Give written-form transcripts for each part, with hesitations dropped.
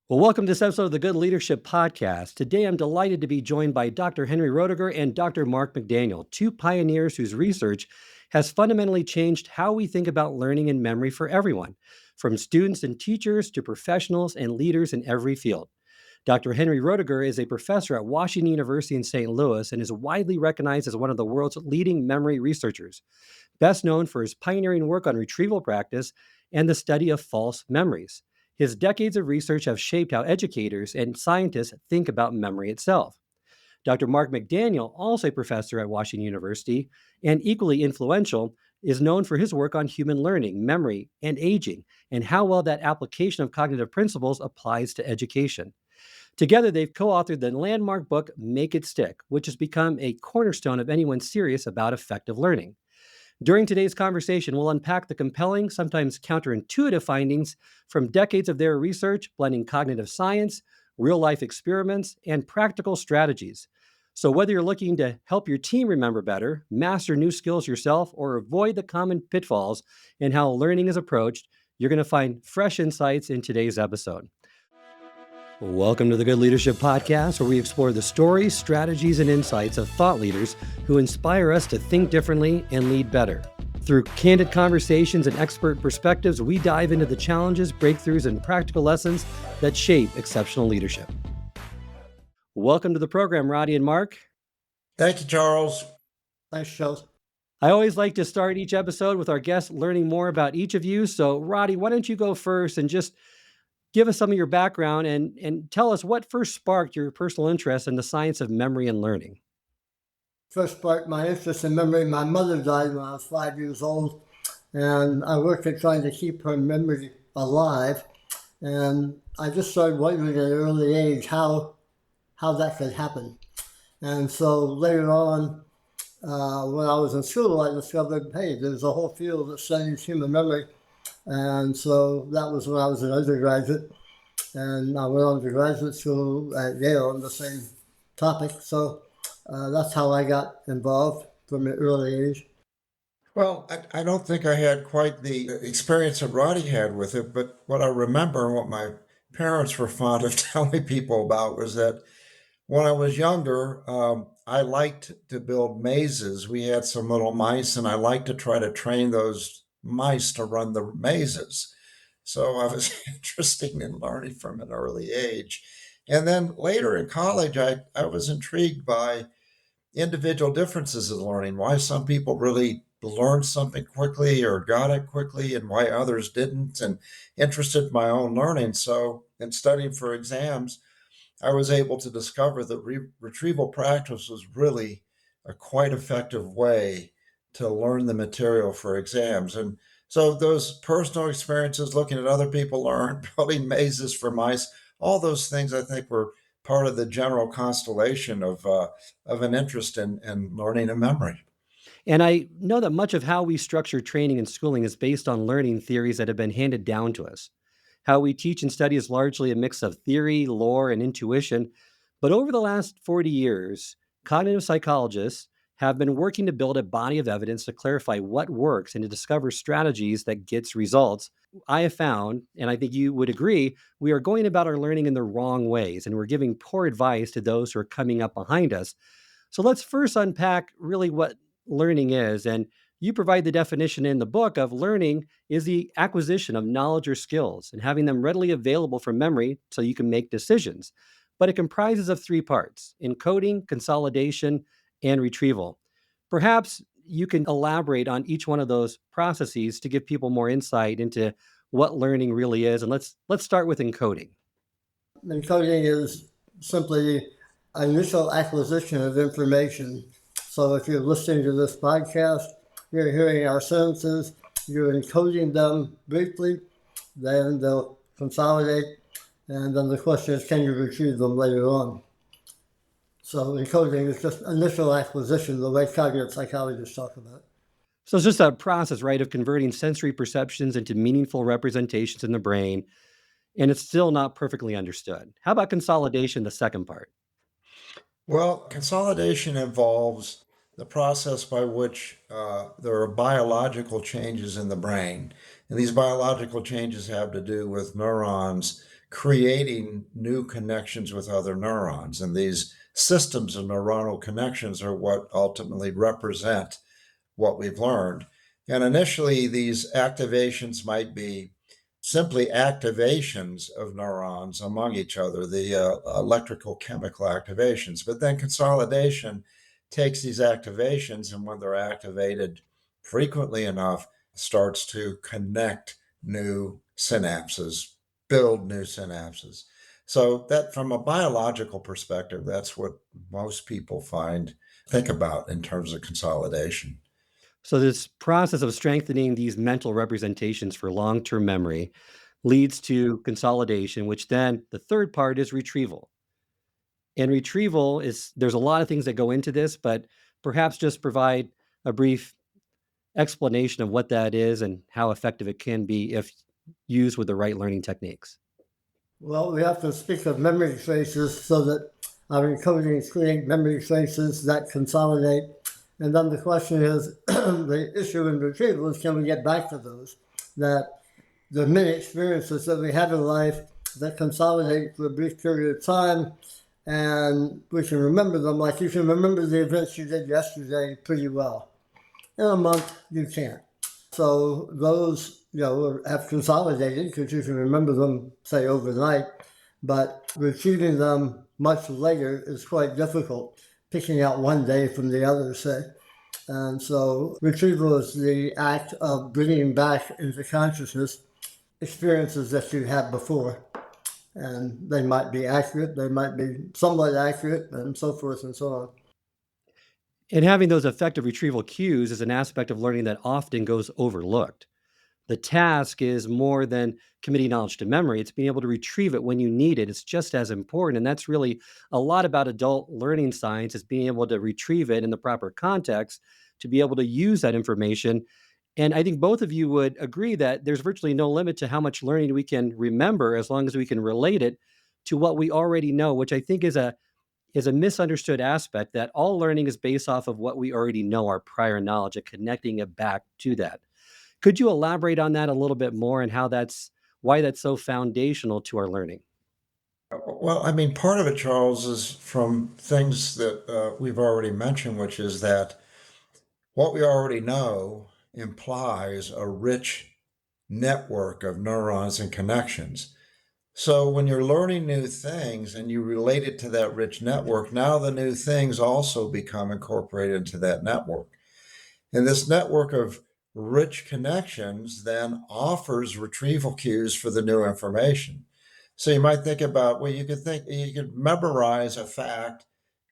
Well, welcome to this episode of the Good Leadership Podcast. Today, I'm delighted to be joined by Dr. Henry Roediger and Dr. Mark McDaniel, two pioneers whose research has fundamentally changed how we think about learning and memory for everyone, from students and teachers to professionals and leaders in every field. Dr. Henry Roediger is a professor at Washington University in St. Louis and is widely recognized as one of the world's leading memory researchers, best known for his pioneering work on retrieval practice and the study of false memories. His decades of research have shaped how educators and scientists think about memory itself. Dr. Mark McDaniel, also a professor at Washington University and equally influential, is known for his work on human learning, memory, and aging, and how well that application of cognitive principles applies to education. Together, they've co authored the landmark book Make It Stick, which has become a cornerstone of anyone serious about effective learning. During today's conversation, we'll unpack the compelling, sometimes counterintuitive findings from decades of their research, blending cognitive science, real life experiments, and practical strategies. So, whether you're looking to help your team remember better, master new skills yourself, or avoid the common pitfalls in how learning is approached, you're going to find fresh insights in today's episode. Welcome to the Good Leadership Podcast, where we explore the stories, strategies, and insights of thought leaders who inspire us to think differently and lead better. Through candid conversations and expert perspectives, we dive into the challenges, breakthroughs, and practical lessons that shape exceptional leadership. Welcome to the program, Roddy and Mark. Thank you, Charles. Thanks, Charles. I always like to start each episode with our guests learning more about each of you. So, Roddy, why don't you go first and just give us some of your background and tell us what first sparked your personal interest in the science of memory and learning. First sparked my interest in memory. My mother died when I was 5 years old, and I worked at trying to keep her memory alive. And I just started wondering at an early age how that could happen. And so later on, when I was in school, I discovered, hey, there's a whole field that studies human memory. And so that was when I was an undergraduate, and I went on to graduate school at Yale on the same topic. So that's how I got involved from an early age. Well, I don't think I had quite the experience that Roddy had with it, but what I remember and what my parents were fond of telling people about was that when I was younger, I liked to build mazes. We had some little mice, and I liked to try to train those mice to run the mazes. So I was interested in learning from an early age. And then later in college, I was intrigued by individual differences in learning, why some people really learned something quickly or got it quickly and why others didn't, and interested in my own learning. So in studying for exams, I was able to discover that retrieval practice was really a quite effective way to learn the material for exams. And so those personal experiences, looking at other people learn, building mazes for mice, all those things I think were part of the general constellation of an interest in learning and memory. And I know that much of how we structure training and schooling is based on learning theories that have been handed down to us. How we teach and study is largely a mix of theory, lore, and intuition. But over the last 40 years, cognitive psychologists have been working to build a body of evidence to clarify what works and to discover strategies that gets results. I have found, and I think you would agree, we are going about our learning in the wrong ways, and we're giving poor advice to those who are coming up behind us. So let's first unpack really what learning is. And you provide the definition in the book of learning is the acquisition of knowledge or skills and having them readily available from memory so you can make decisions. But it comprises of three parts: encoding, consolidation, and retrieval. Perhaps you can elaborate on each one of those processes to give people more insight into what learning really is. And let's start with encoding. Encoding is simply initial acquisition of information. So if you're listening to this podcast, you're hearing our sentences, you're encoding them briefly, then they'll consolidate, and then the question is, can you retrieve them later on? So encoding is just initial acquisition, the way cognitive psychologists talk about it. So it's just a process, right, of converting sensory perceptions into meaningful representations in the brain, and it's still not perfectly understood. How about consolidation, the second part? Well, consolidation involves the process by which there are biological changes in the brain. And these biological changes have to do with neurons creating new connections with other neurons. And these systems of neuronal connections are what ultimately represent what we've learned. And initially, these activations might be simply activations of neurons among each other, the electrical chemical activations. But then consolidation takes these activations, and when they're activated frequently enough, starts to connect new synapses, build new synapses. So that from a biological perspective, that's what most people think about in terms of consolidation. So, this process of strengthening these mental representations for long term memory leads to consolidation, which then the third part is retrieval. And retrieval is, there's a lot of things that go into this, but perhaps just provide a brief explanation of what that is and how effective it can be if used with the right learning techniques. Well, we have to speak of memory traces so that our encodings create memory traces that consolidate. And then the question is, the issue in retrieval is, can we get back to those? That the many experiences that we have in life that consolidate for a brief period of time, and we can remember them. Like you can remember the events you did yesterday pretty well. In a month, you can't. So those, have consolidated because you can remember them, say, overnight, but retrieving them much later is quite difficult, picking out one day from the other, say. And so retrieval is the act of bringing back into consciousness experiences that you had before. And they might be accurate, they might be somewhat accurate, and so forth and so on. And having those effective retrieval cues is an aspect of learning that often goes overlooked. The task is more than committing knowledge to memory. It's being able to retrieve it when you need it. It's just as important. And that's really a lot about adult learning science, is being able to retrieve it in the proper context to be able to use that information. And I think both of you would agree that there's virtually no limit to how much learning we can remember as long as we can relate it to what we already know, which I think is a misunderstood aspect, that all learning is based off of what we already know, our prior knowledge, and connecting it back to that. Could you elaborate on that a little bit more and why that's so foundational to our learning? Well, I mean, part of it, Charles, is from things that we've already mentioned, which is that what we already know implies a rich network of neurons and connections. So when you're learning new things and you relate it to that rich network, now the new things also become incorporated into that network. And this network of rich connections then offers retrieval cues for the new information. So you might think about, well, you could memorize a fact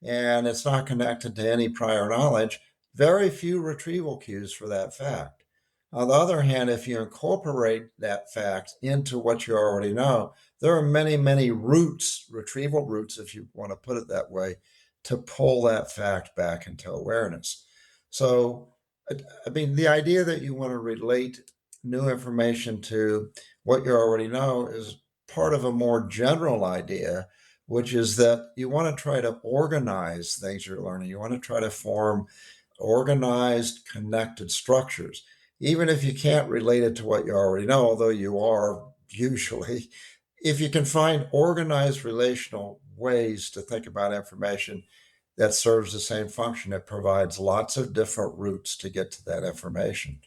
and it's not connected to any prior knowledge. Very few retrieval cues for that fact. On the other hand, if you incorporate that fact into what you already know, there are many, many routes, retrieval routes, if you want to put it that way, to pull that fact back into awareness. So I mean, the idea that you want to relate new information to what you already know is part of a more general idea, which is that you want to try to organize things you're learning. You want to try to form organized, connected structures, even if you can't relate it to what you already know, although you are usually. If you can find organized relational ways to think about information, that serves the same function. It provides lots of different routes to get to that information.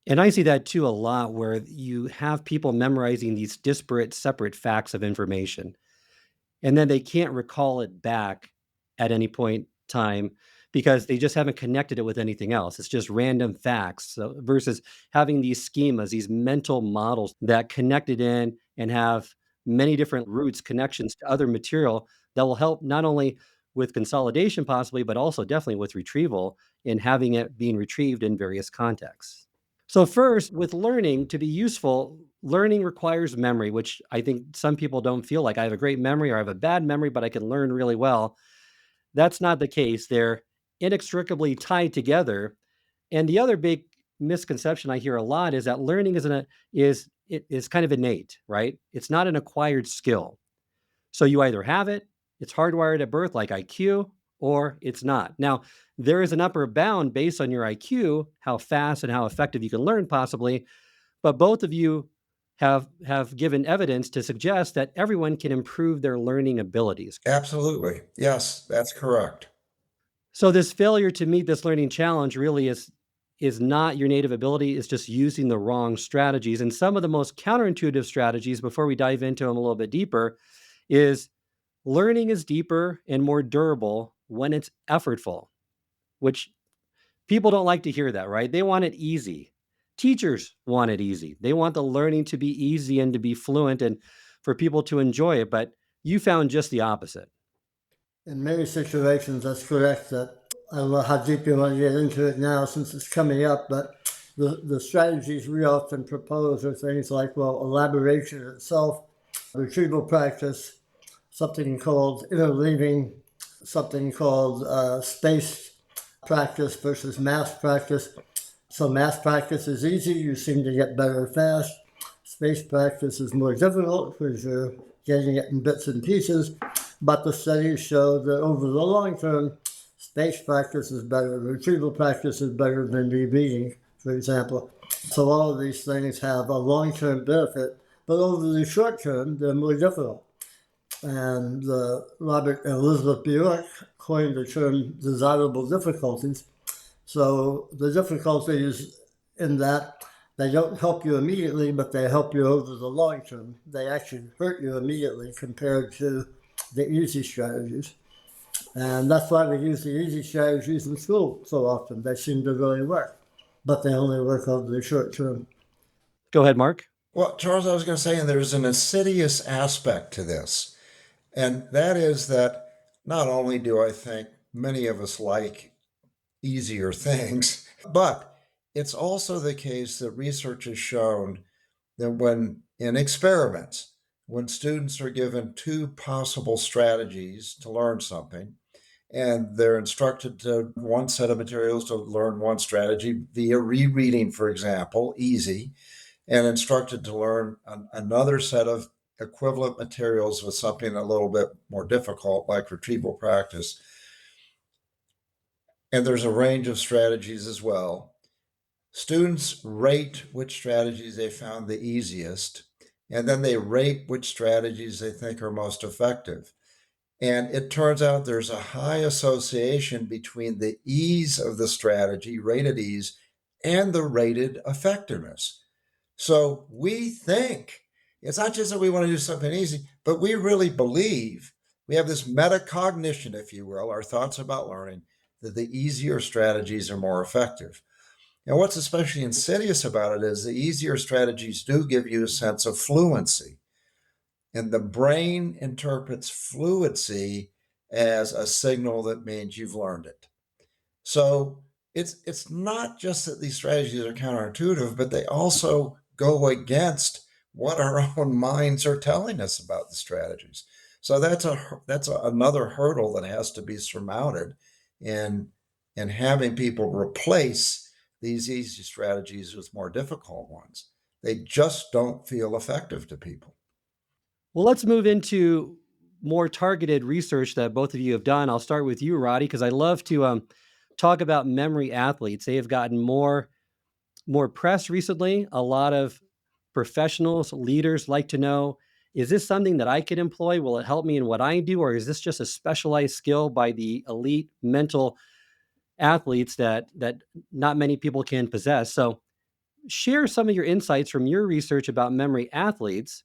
And I see that too a lot, where you have people memorizing these disparate, separate facts of information, and then they can't recall it back at any point in time because they just haven't connected it with anything else. It's just random facts. So versus having these schemas, these mental models that connected in and have many different roots, connections to other material that will help not only with consolidation possibly, but also definitely with retrieval, in having it being retrieved in various contexts. So first, with learning to be useful, learning requires memory, which I think some people don't feel like I have a great memory or I have a bad memory, but I can learn really well. That's not the case. They're inextricably tied together. And the other big misconception I hear a lot is that learning is kind of innate, right? It's not an acquired skill. So you either have it, it's hardwired at birth like IQ, or it's not. Now, there is an upper bound based on your IQ, how fast and how effective you can learn possibly, but both of you have given evidence to suggest that everyone can improve their learning abilities. Absolutely. Yes, that's correct. So this failure to meet this learning challenge really is not your native ability, it's just using the wrong strategies. And some of the most counterintuitive strategies, before we dive into them a little bit deeper, is learning is deeper and more durable when it's effortful, which people don't like to hear that, right? They want it easy. Teachers want it easy. They want the learning to be easy and to be fluent and for people to enjoy it. But you found just the opposite. In many situations, that's correct. That I don't know how deep you want to get into it now since it's coming up, but the strategies we often propose are things like, well, elaboration itself, retrieval practice, something called interleaving, something called space practice versus mass practice. So mass practice is easy, you seem to get better fast. Space practice is more difficult because you're getting it in bits and pieces. But the studies show that over the long term, space practice is better. Retrieval practice is better than rereading, for example. So all of these things have a long-term benefit, but over the short term, they're more difficult. And Robert and Elizabeth Bjork coined the term desirable difficulties. So the difficulties in that they don't help you immediately, but they help you over the long term. They actually hurt you immediately compared to the easy strategies. And that's why we use the easy strategies in school so often. They seem to really work, but they only work over the short term. Go ahead, Mark. Well, Charles, I was going to say, and there's an insidious aspect to this, and that is that not only do I think many of us like easier things, but it's also the case that research has shown that when in experiments, when students are given two possible strategies to learn something, and they're instructed to one set of materials to learn one strategy via rereading, for example, easy, and instructed to learn another set of equivalent materials with something a little bit more difficult, like retrieval practice. And there's a range of strategies as well. Students rate which strategies they found the easiest, and then they rate which strategies they think are most effective. And it turns out there's a high association between the ease of the strategy, rated ease, and the rated effectiveness. So we think it's not just that we want to do something easy, but we really believe we have this metacognition, if you will, our thoughts about learning, that the easier strategies are more effective. And what's especially insidious about it is the easier strategies do give you a sense of fluency. And the brain interprets fluency as a signal that means you've learned it. So it's not just that these strategies are counterintuitive, but they also go against what our own minds are telling us about the strategies. So that's another hurdle that has to be surmounted in having people replace these easy strategies with more difficult ones. They just don't feel effective to people. Well, let's move into more targeted research that both of you have done. I'll start with you, Roddy, because I love to talk about memory athletes. They have gotten more press recently. A lot of professionals, leaders like to know, is this something that I could employ? Will it help me in what I do? Or is this just a specialized skill by the elite mental athletes that not many people can possess? So share some of your insights from your research about memory athletes.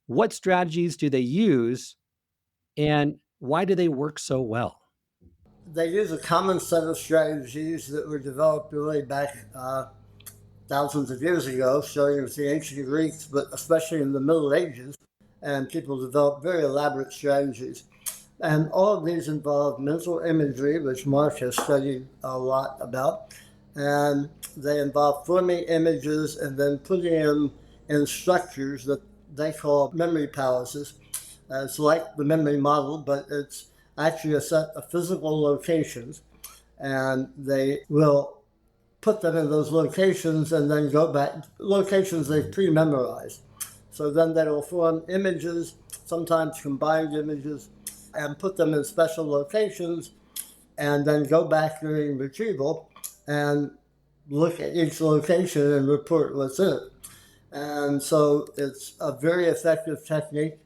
What strategies do they use, and why do they work so well? They use a common set of strategies that were developed really back thousands of years ago, starting with the ancient Greeks, but especially in the Middle Ages. And people developed very elaborate strategies. And all of these involve mental imagery, which Mark has studied a lot about. And they involve forming images and then putting them in structures that they call memory palaces. It's like the memory model, but it's actually a set of physical locations. And they will put them in those locations and then go back, locations they've pre-memorized. So then they will form images, sometimes combined images, and put them in special locations, and then go back during retrieval and look at each location and report what's in it. And so it's a very effective technique.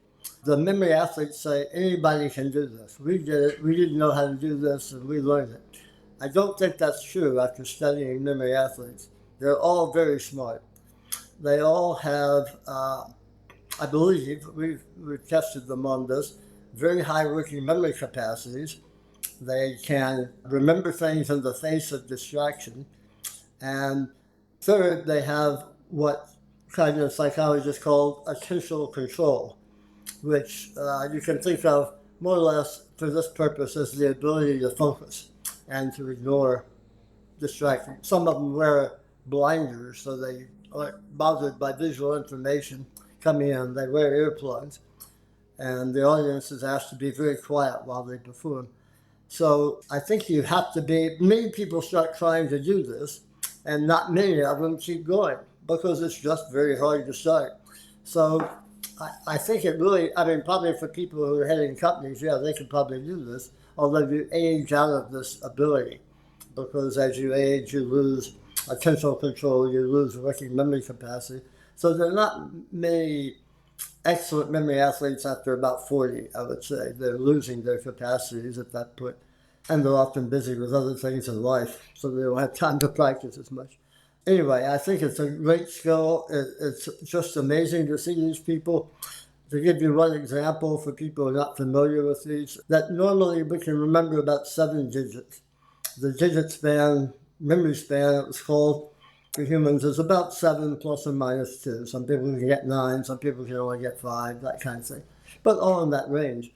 The memory athletes say anybody can do this. We did it. We didn't know how to do this, and we learned it. I don't think that's true after studying memory athletes. They're all very smart. They all have, I believe, we've tested them on this, very high working memory capacities. They can remember things in the face of distraction. And third, they have what cognitive psychologists call attentional control, which you can think of more or less for this purpose as the ability to focus and to ignore distraction. Some of them wear blinders so they aren't bothered by visual information coming in. They wear earplugs, and the audience is asked to be very quiet while they perform. So I think you have to be, many people start trying to do this, and not many of them keep going because it's just very hard to start. So I think it really, I mean, probably for people who are heading companies, yeah, they could probably do this, although you age out of this ability because as you age, you lose attentional control, you lose working memory capacity. So there are not many excellent memory athletes after about 40, I would say. They're losing their capacities at that point. And they're often busy with other things in life, so they don't have time to practice as much. Anyway, I think it's a great skill. It's just amazing to see these people. To give you one example for people who are not familiar with these, that normally we can remember about 7 digits. The digit span, memory span, it was called, for humans is about 7 plus or minus 2. Some people can get 9, some people can only get 5, that kind of thing. But all in that range.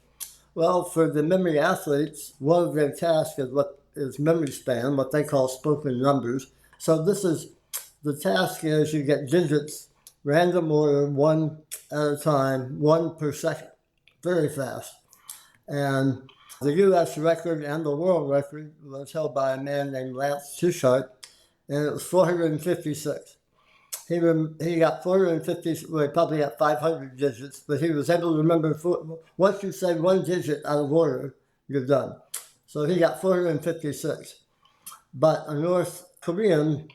Well, for the memory athletes, one of their tasks is what is memory span, what they call spoken numbers. So this is, the task is you get digits, random order, one at a time, 1 per second, very fast. And the U.S. record and the world record was held by a man named Lance Tushart, and it was 456. He got 450, well, he probably got 500 digits, but he was able to remember, once you say one digit out of order, you're done. So he got 456. But a North Korean,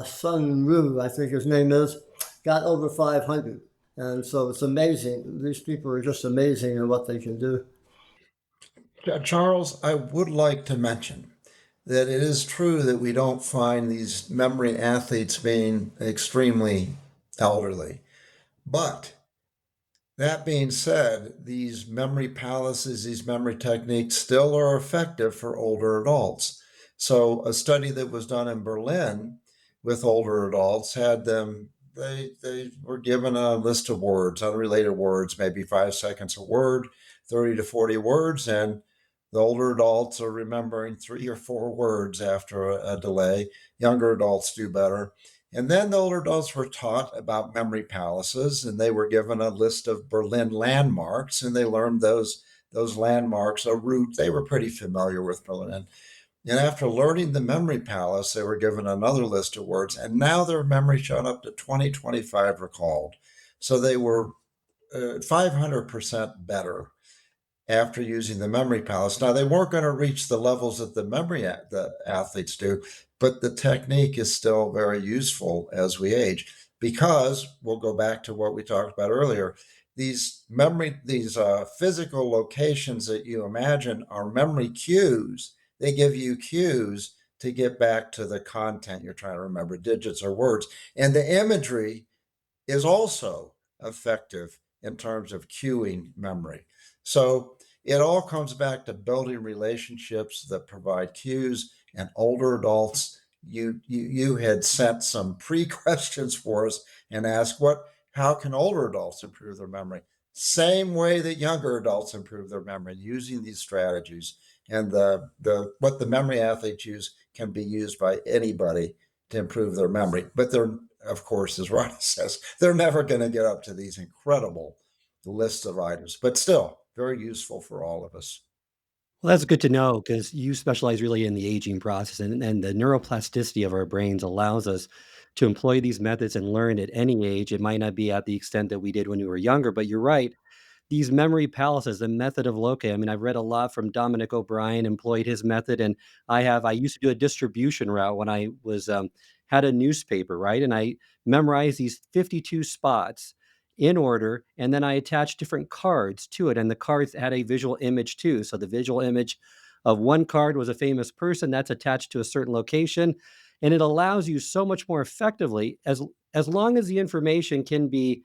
Sun Ru, I think his name is, got over 500. And so it's amazing. These people are just amazing in what they can do. Charles, I would like to mention that it is true that we don't find these memory athletes being extremely elderly. But that being said, these memory palaces, these memory techniques still are effective for older adults. So a study that was done in Berlin with older adults had them, they were given a list of words, unrelated words, maybe 5 seconds a word, 30 to 40 words, and the older adults are remembering 3 or 4 words after a delay. Younger adults do better. And then the older adults were taught about memory palaces, and they were given a list of Berlin landmarks, and they learned those landmarks, a route. They were pretty familiar with Berlin. And after learning the memory palace, they were given another list of words, and now their memory shot up to 2025 recalled. So they were 500% better after using the memory palace. Now, they weren't going to reach the levels that the athletes do, but the technique is still very useful as we age because we'll go back to what we talked about earlier. These physical locations that you imagine are memory cues. They give you cues to get back to the content you're trying to remember, digits or words. And the imagery is also effective in terms of cueing memory. So it all comes back to building relationships that provide cues. And older adults, you had sent some pre-questions for us and asked how can older adults improve their memory? Same way that younger adults improve their memory using these strategies. And what the memory athletes use can be used by anybody to improve their memory. But they're, of course, as Ronnie says, they're never going to get up to these incredible lists of items, but still very useful for all of us. Well, that's good to know because you specialize really in the aging process, and the neuroplasticity of our brains allows us to employ these methods and learn at any age. It might not be at the extent that we did when we were younger, but you're right. These memory palaces, the method of locate. I mean, I've read a lot from Dominic O'Brien, employed his method, and I used to do a distribution route when I was had a newspaper, right? And I memorized these 52 spots in order, and then I attached different cards to it, and the cards had a visual image too. So the visual image of one card was a famous person that's attached to a certain location, and it allows you so much more effectively as long as the information can be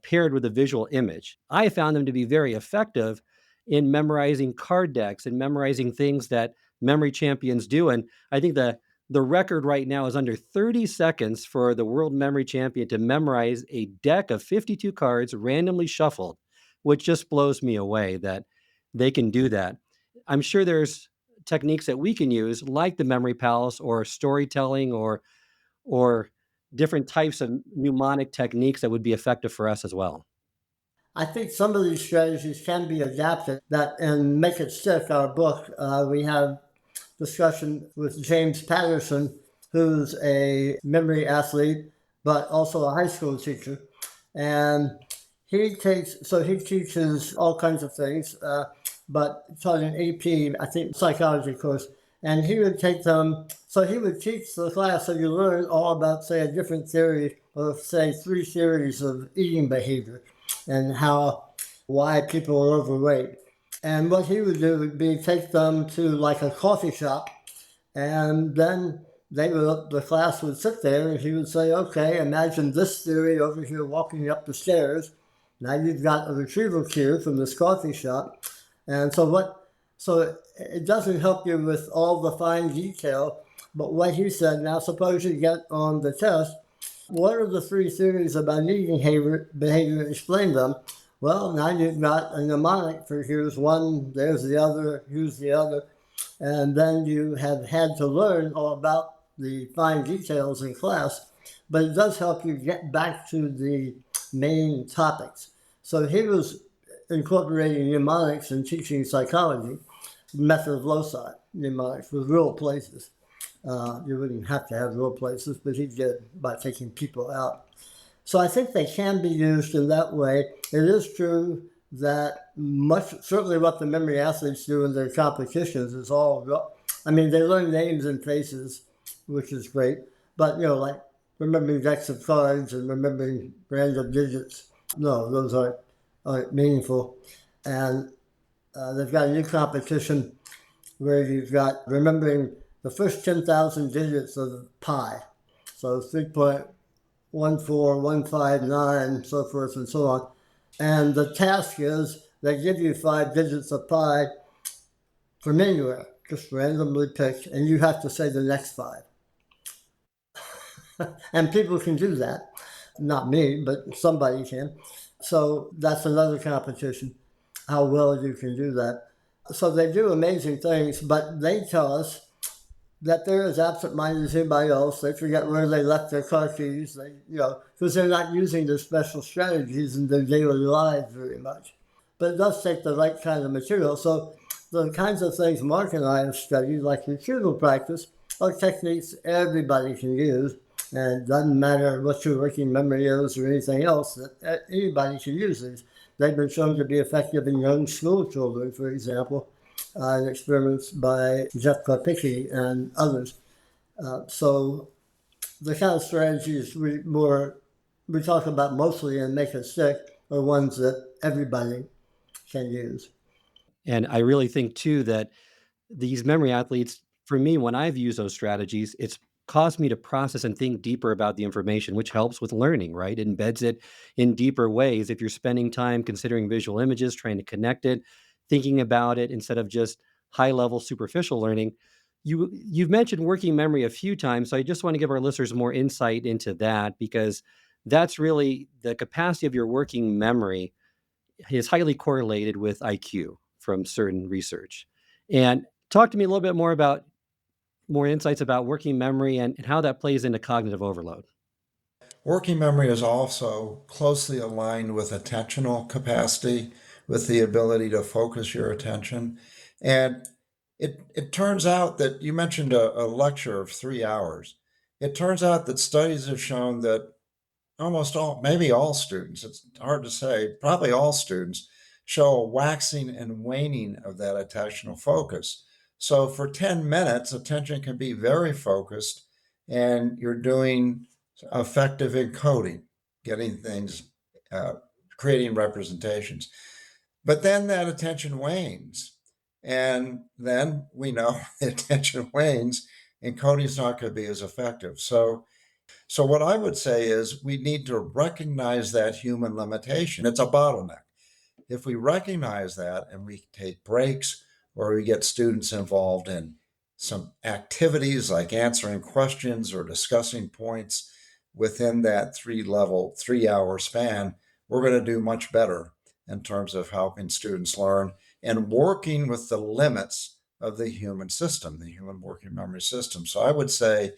paired with a visual image. I found them to be very effective in memorizing card decks and memorizing things that memory champions do. And I think the record right now is under 30 seconds for the world memory champion to memorize a deck of 52 cards randomly shuffled, which just blows me away that they can do that. I'm sure there's techniques that we can use like the memory palace or storytelling or different types of mnemonic techniques that would be effective for us as well. I think some of these strategies can be adapted. That in Make It Stick, our book, we have discussion with James Patterson, who's a memory athlete, but also a high school teacher. And he teaches all kinds of things, but taught an AP, I think, psychology course. And he would take them, so he would teach the class, so you learn all about, say, a different theory, or say 3 theories of eating behavior and why people are overweight. And what he would do would be take them to like a coffee shop, and then the class would sit there, and he would say, "Okay, imagine this theory over here walking up the stairs. Now you've got a retrieval cue from this coffee shop, and so it doesn't help you with all the fine detail. But what he said, now suppose you get on the test, what are the 3 theories about eating behavior? Explain them. Well, now you've got a mnemonic for here's one, there's the other, here's the other. And then you have had to learn all about the fine details in class, but it does help you get back to the main topics. So he was incorporating mnemonics and teaching psychology, method of loci mnemonics with real places. You wouldn't have to have real places, but he did by taking people out. So I think they can be used in that way. It is true that certainly what the memory athletes do in their competitions is all, I mean, they learn names and faces, which is great, but like remembering decks of cards and remembering random digits, no, those aren't meaningful. And they've got a new competition where you've got remembering the first 10,000 digits of pi. So 3.14159, so forth and so on. And the task is they give you 5 digits of pi from anywhere, just randomly picked, and you have to say the next 5. And people can do that. Not me, but somebody can. So that's another competition, how well you can do that. So they do amazing things, but they tell us that they're as absent-minded as anybody else. They forget where they left their car keys, because they're not using their special strategies in their daily lives very much. But it does take the right kind of material. So the kinds of things Mark and I have studied, like retrieval practice, are techniques everybody can use. And it doesn't matter what your working memory is or anything else, that anybody can use these. They've been shown to be effective in young school children, for example, in experiments by Jeff Karpicki and others. So the kind of strategies we talk about mostly and Make It Stick are ones that everybody can use. And I really think too that these memory athletes, for me, when I've used those strategies, it's caused me to process and think deeper about the information, which helps with learning, right? It embeds it in deeper ways. If you're spending time considering visual images, trying to connect it, thinking about it instead of just high level superficial learning. You've mentioned working memory a few times, so I just want to give our listeners more insight into that, because that's really the capacity of your working memory is highly correlated with IQ from certain research. And talk to me a little bit more insights about working memory and how that plays into cognitive overload. Working memory is also closely aligned with attentional capacity, with the ability to focus your attention. And it turns out that you mentioned a lecture of 3 hours. It turns out that studies have shown that almost all, maybe all students, it's hard to say, probably all students show a waxing and waning of that attentional focus. So for 10 minutes, attention can be very focused, and you're doing effective encoding, getting things, creating representations. But then that attention wanes. And then we know the attention wanes, encoding is not going to be as effective. So what I would say is we need to recognize that human limitation. It's a bottleneck. If we recognize that and we take breaks or we get students involved in some activities like answering questions or discussing points within that 3 hour span, we're going to do much better in terms of helping students learn and working with the limits of the human system, the human working memory system. So I would say,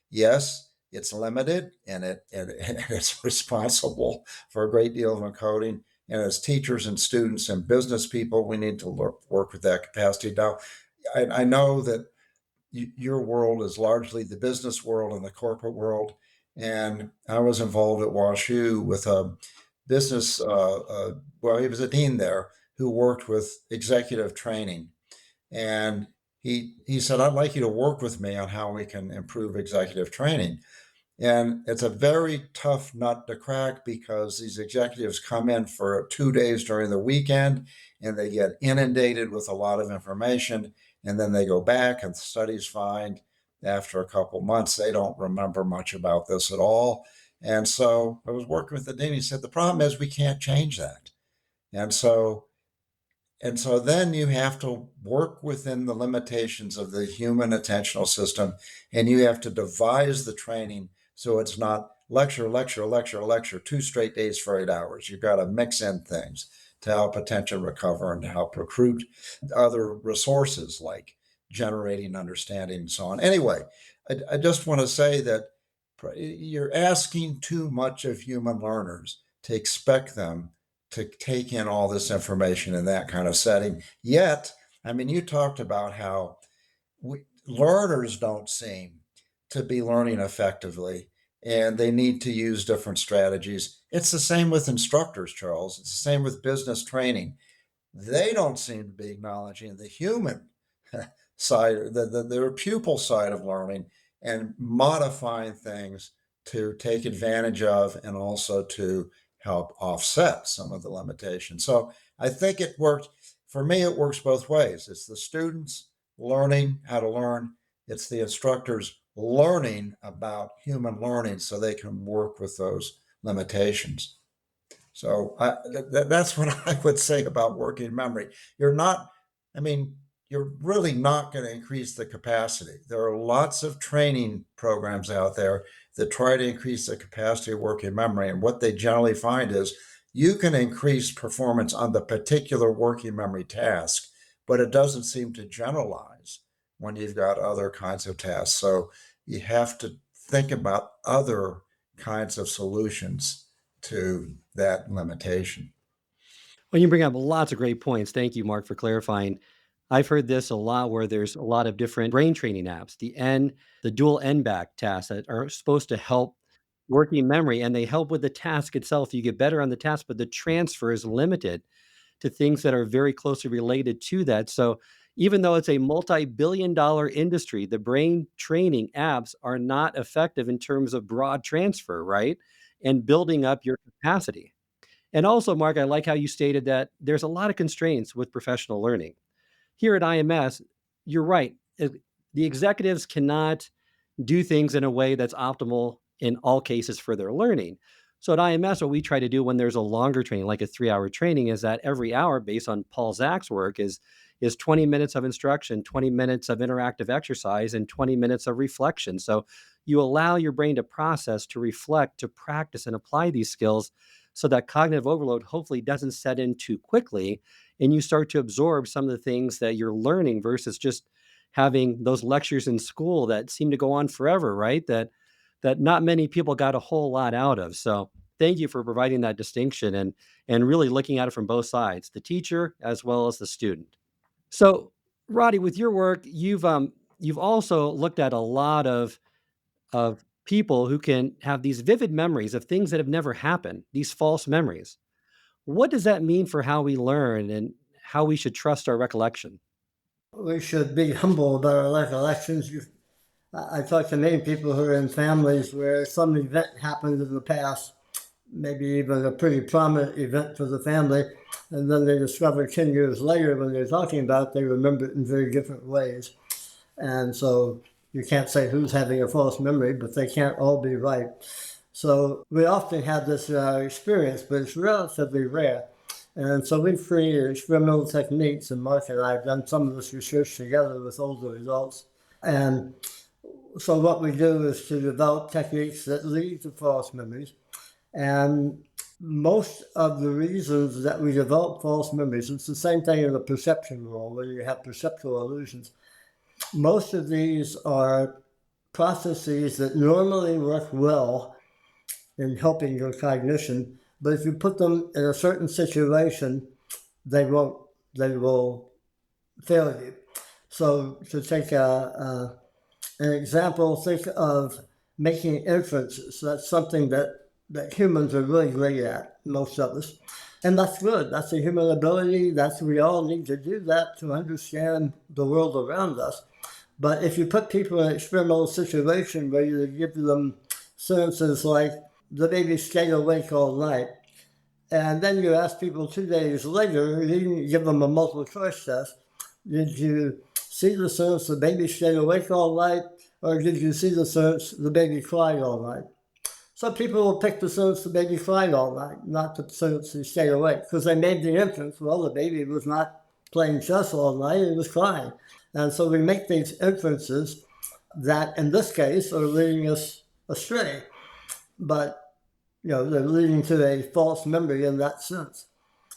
yes, it's limited and it's responsible for a great deal of encoding. And as teachers and students and business people, we need to work with that capacity. Now, I know that your world is largely the business world and the corporate world. And I was involved at WashU with a business, well, he was a dean there who worked with executive training. And he said, I'd like you to work with me on how we can improve executive training. And it's a very tough nut to crack because these executives come in for 2 days during the weekend and they get inundated with a lot of information. And then they go back, and studies find after a couple months they don't remember much about this at all. And so I was working with the dean. He said, the problem is we can't change that. And so then you have to work within the limitations of the human attentional system, and you have to devise the training so it's not lecture, lecture, lecture, lecture, 2 straight days for 8 hours. You've got to mix in things to help attention recover and to help recruit other resources like generating understanding and so on. Anyway, I just want to say that you're asking too much of human learners to expect them to take in all this information in that kind of setting. Yet, I mean, you talked about how learners don't seem to be learning effectively and they need to use different strategies. It's the same with instructors, Charles. It's the same with business training. They don't seem to be acknowledging the human side, their pupil side of learning and modifying things to take advantage of and also to help offset some of the limitations. So I think it worked. For me, it works both ways. It's the students learning how to learn, it's the instructors learning about human learning so they can work with those limitations. So that's what I would say about working memory. You're not, I mean, you're really not going to increase the capacity. There are lots of training programs out there that try to increase the capacity of working memory. And what they generally find is you can increase performance on the particular working memory task, but it doesn't seem to generalize when you've got other kinds of tasks. So you have to think about other kinds of solutions to that limitation. Well, you bring up lots of great points. Thank you, Mark, for clarifying. I've heard this a lot where there's a lot of different brain training apps, the dual N back tasks that are supposed to help working memory, and they help with the task itself. You get better on the task, but the transfer is limited to things that are very closely related to that. So even though it's a multi-billion-dollar industry, the brain training apps are not effective in terms of broad transfer, right? And building up your capacity. And also, Mark, I like how you stated that there's a lot of constraints with professional learning. Here at IMS, you're right. The executives cannot do things in a way that's optimal in all cases for their learning. So at IMS, what we try to do when there's a longer training, like a 3-hour training, is that every hour, based on Paul Zach's work, is 20 minutes of instruction, 20 minutes of interactive exercise, and 20 minutes of reflection. So you allow your brain to process, to reflect, to practice, and apply these skills so that cognitive overload hopefully doesn't set in too quickly, and you start to absorb some of the things that you're learning versus just having those lectures in school that seem to go on forever, right? That not many people got a whole lot out of. So thank you for providing that distinction and really looking at it from both sides, the teacher as well as the student. So, Roddy, with your work, you've also looked at a lot of people who can have these vivid memories of things that have never happened, these false memories. What does that mean for how we learn and how we should trust our recollection? We should be humble about our recollections. I talk to many people who are in families where some event happened in the past, maybe even a pretty prominent event for the family, and then they discover 10 years later when they're talking about it, they remember it in very different ways. And so you can't say who's having a false memory, but they can't all be right. So we often have this experience, but it's relatively rare. And so we've created experimental techniques, and Mark and I have done some of this research together with older results. And so what we do is to develop techniques that lead to false memories. And most of the reasons that we develop false memories, it's the same thing in the perception world where you have perceptual illusions. Most of these are processes that normally work well in helping your cognition, but if you put them in a certain situation, they won't. They will fail you. So to take an example, think of making inferences. That's something that humans are really great at, most of us. And that's good. That's a human ability. We all need to do that to understand the world around us. But if you put people in an experimental situation where you give them sentences like, the baby stayed awake all night, and then you ask people 2 days later, you didn't give them a multiple choice test, did you see the sentence, the baby stayed awake all night, or did you see the sentence, the baby cried all night? Some people will pick the sentence, the baby cried all night, not the sentence, he stayed awake, because they made the inference, well, the baby was not playing chess all night, it was crying. And so we make these inferences that, in this case, are leading us astray. But, they're leading to a false memory in that sense,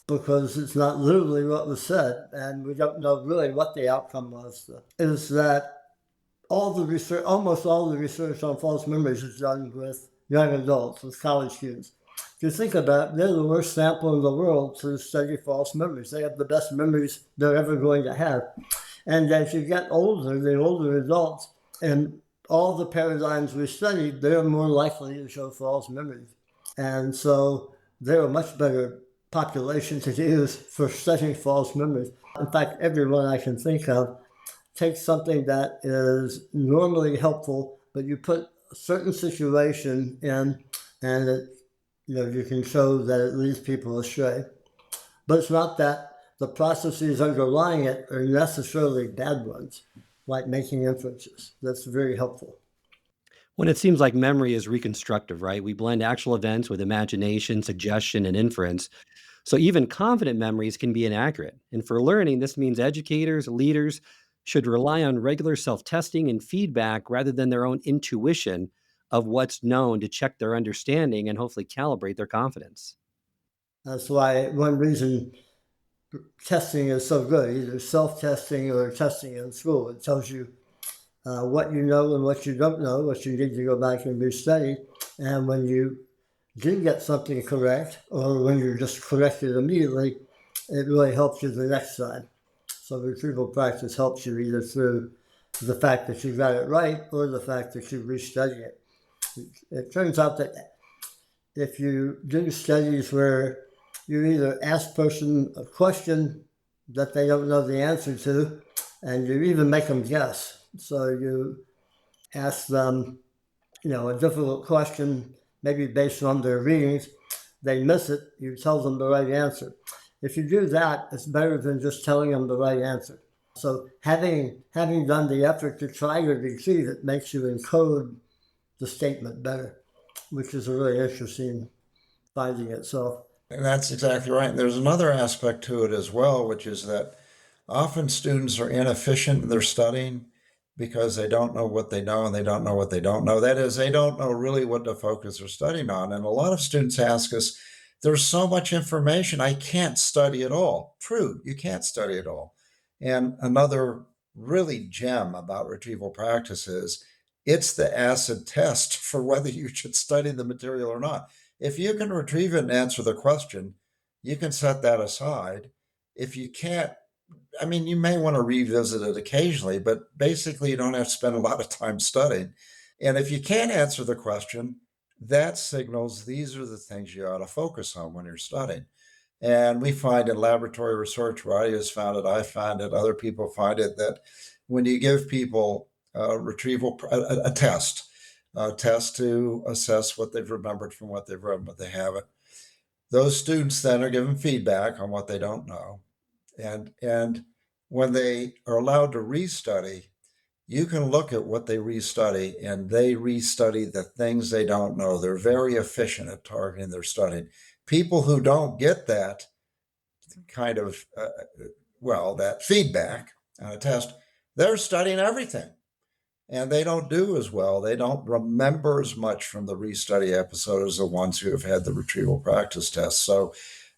because it's not literally what was said, and we don't know really what the outcome was. Is that all the research, almost all the research on false memories is done with young adults, with college students. If you think about it, they're the worst sample in the world to study false memories. They have the best memories they're ever going to have. And as you get older, the older adults, and all the paradigms we studied, they're more likely to show false memories. And so they're a much better population to use for studying false memories. In fact, everyone I can think of takes something that is normally helpful, but you put a certain situation in, and you can show that it leads people astray. But it's not that the processes underlying it are necessarily bad ones, like making inferences. That's very helpful. When it seems like memory is reconstructive, right? We blend actual events with imagination, suggestion, and inference. So even confident memories can be inaccurate. And for learning, this means educators, leaders should rely on regular self testing and feedback rather than their own intuition of what's known to check their understanding and hopefully calibrate their confidence. That's why one reason testing is so good, either self-testing or testing in school. It tells you what you know and what you don't know, what you need to go back and restudy. And when you do get something correct, or when you're just corrected immediately, it really helps you the next time. So retrieval practice helps you either through the fact that you got it right or the fact that you restudy it. It turns out that if you do studies where you either ask a person a question that they don't know the answer to, and you even make them guess. So you ask them, a difficult question, maybe based on their readings, they miss it, you tell them the right answer. If you do that, it's better than just telling them the right answer. So having done the effort to try to retrieve it makes you encode the statement better, which is a really interesting finding itself. And that's exactly right. And there's another aspect to it as well, which is that often students are inefficient in their studying because they don't know what they know and they don't know what they don't know. That is, they don't know really what to focus their studying on. And a lot of students ask us, there's so much information, I can't study it all. True, you can't study it all. And another really gem about retrieval practice is it's the acid test for whether you should study the material or not. If you can retrieve it and answer the question, you can set that aside. If you can't, you may want to revisit it occasionally, but basically you don't have to spend a lot of time studying. And if you can't answer the question, that signals these are the things you ought to focus on when you're studying. And we find in laboratory research, Roddy has found it, I found it, other people find it, that when you give people a test, a test to assess what they've remembered from what they've read, but they haven't. Those students then are given feedback on what they don't know. And when they are allowed to restudy, you can look at what they restudy, and they restudy the things they don't know. They're very efficient at targeting their studying. People who don't get that kind of, that feedback on a test, they're studying everything and they don't do as well. They don't remember as much from the restudy episode as the ones who have had the retrieval practice test. So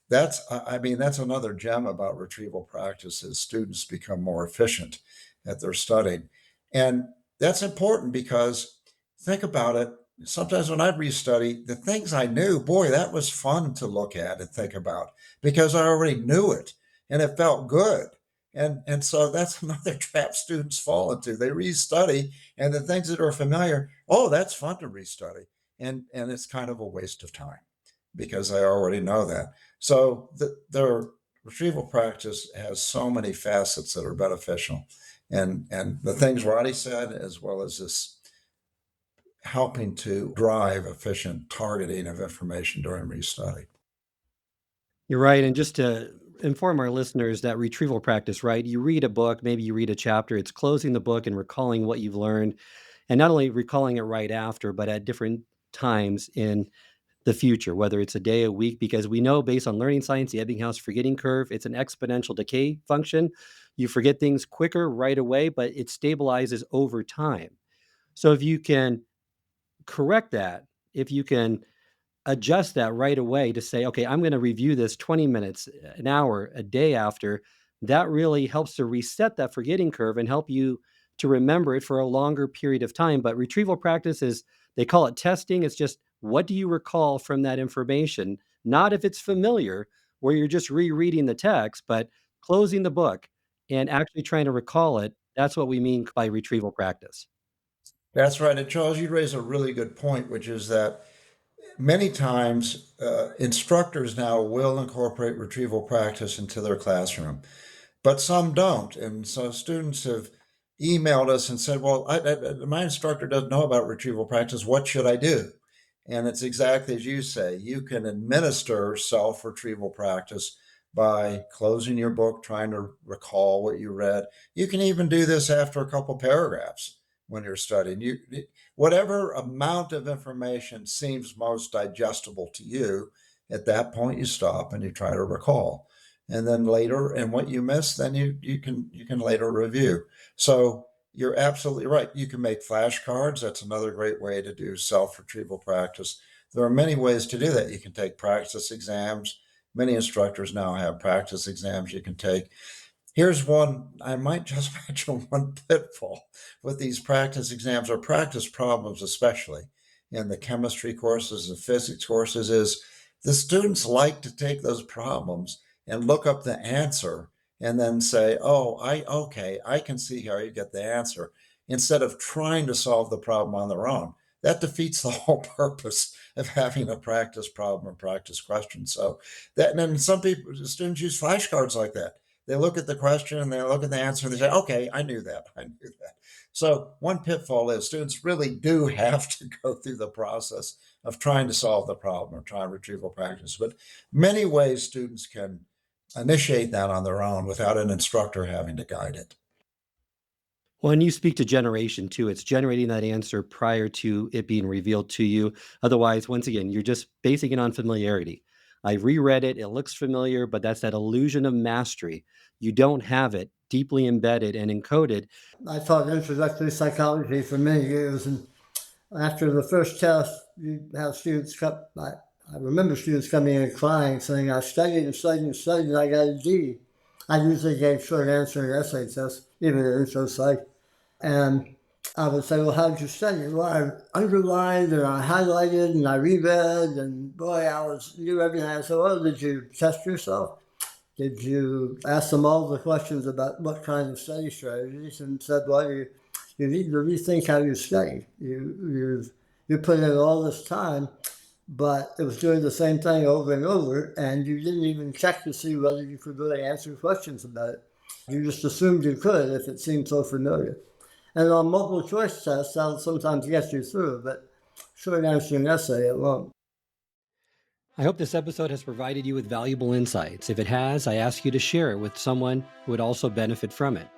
that's another gem about retrieval practice is students become more efficient at their studying. And that's important because think about it. Sometimes when I'd restudy, the things I knew, boy, that was fun to look at and think about because I already knew it and it felt good. And so that's another trap students fall into. They restudy and the things that are familiar, oh, that's fun to restudy. And it's kind of a waste of time because I already know that. So their retrieval practice has so many facets that are beneficial. And the things Roddy said, as well as this helping to drive efficient targeting of information during restudy. You're right. And just to inform our listeners that retrieval practice, right? You read a book, maybe you read a chapter, it's closing the book and recalling what you've learned, and not only recalling it right after, but at different times in the future, whether it's a day, a week, because we know based on learning science, the Ebbinghaus forgetting curve, it's an exponential decay function. You forget things quicker right away, but it stabilizes over time. So if you can correct that, if you can adjust that right away to say, okay, I'm going to review this 20 minutes, an hour, a day after, that really helps to reset that forgetting curve and help you to remember it for a longer period of time. But retrieval practice is, they call it testing. It's just, what do you recall from that information? Not if it's familiar, where you're just rereading the text, but closing the book and actually trying to recall it. That's what we mean by retrieval practice. That's right. And Charles, you raise a really good point, which is that many times instructors now will incorporate retrieval practice into their classroom, but some don't. And so students have emailed us and said, well, my instructor doesn't know about retrieval practice. What should I do? And it's exactly as you say. You can administer self-retrieval practice by closing your book, trying to recall what you read. You can even do this after a couple paragraphs when you're studying. Whatever amount of information seems most digestible to you, at that point you stop and you try to recall. And then later, and what you miss, then you can later review. So you're absolutely right. You can make flashcards. That's another great way to do self-retrieval practice. There are many ways to do that. You can take practice exams. Many instructors now have practice exams you can take. Here's one, I might just mention one pitfall with these practice exams or practice problems, especially in the chemistry courses and physics courses, is the students like to take those problems and look up the answer and then say, oh, okay, I can see how you get the answer, instead of trying to solve the problem on their own. That defeats the whole purpose of having a practice problem or practice question. So that, and then some people, students use flashcards like that. They look at the question and they look at the answer and they say, okay, I knew that. I knew that. So one pitfall is students really do have to go through the process of trying to solve the problem or try retrieval practice. But many ways students can initiate that on their own without an instructor having to guide it. When you speak to generation too, it's generating that answer prior to it being revealed to you. Otherwise, once again, you're just basing it on familiarity. I reread it, it looks familiar, but that's that illusion of mastery. You don't have it deeply embedded and encoded. I taught introductory psychology for many years, and after the first test, you have students come. I remember students coming in crying, saying, "I studied and studied and studied, and I got a D." I usually gave short answer essay tests, even in intro psych, and I would say, "Well, how did you study?" Well, I underlined and I highlighted and I reread, and boy, knew everything. I said, "Well, did you test yourself? Did you ask them all the questions about what kind of study strategies?" And said, "Well, you need to rethink how you study. You put in all this time, but it was doing the same thing over and over, and you didn't even check to see whether you could really answer questions about it. You just assumed you could if it seemed so familiar." And on multiple choice tests, that'll sometimes get you through, but short answer an essay, it won't. I hope this episode has provided you with valuable insights. If it has, I ask you to share it with someone who would also benefit from it.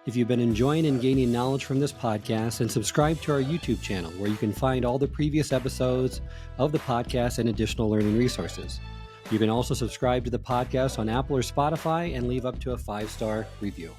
If you've been enjoying and gaining knowledge from this podcast, then subscribe to our YouTube channel where you can find all the previous episodes of the podcast and additional learning resources. You can also subscribe to the podcast on Apple or Spotify and leave up to a 5-star review.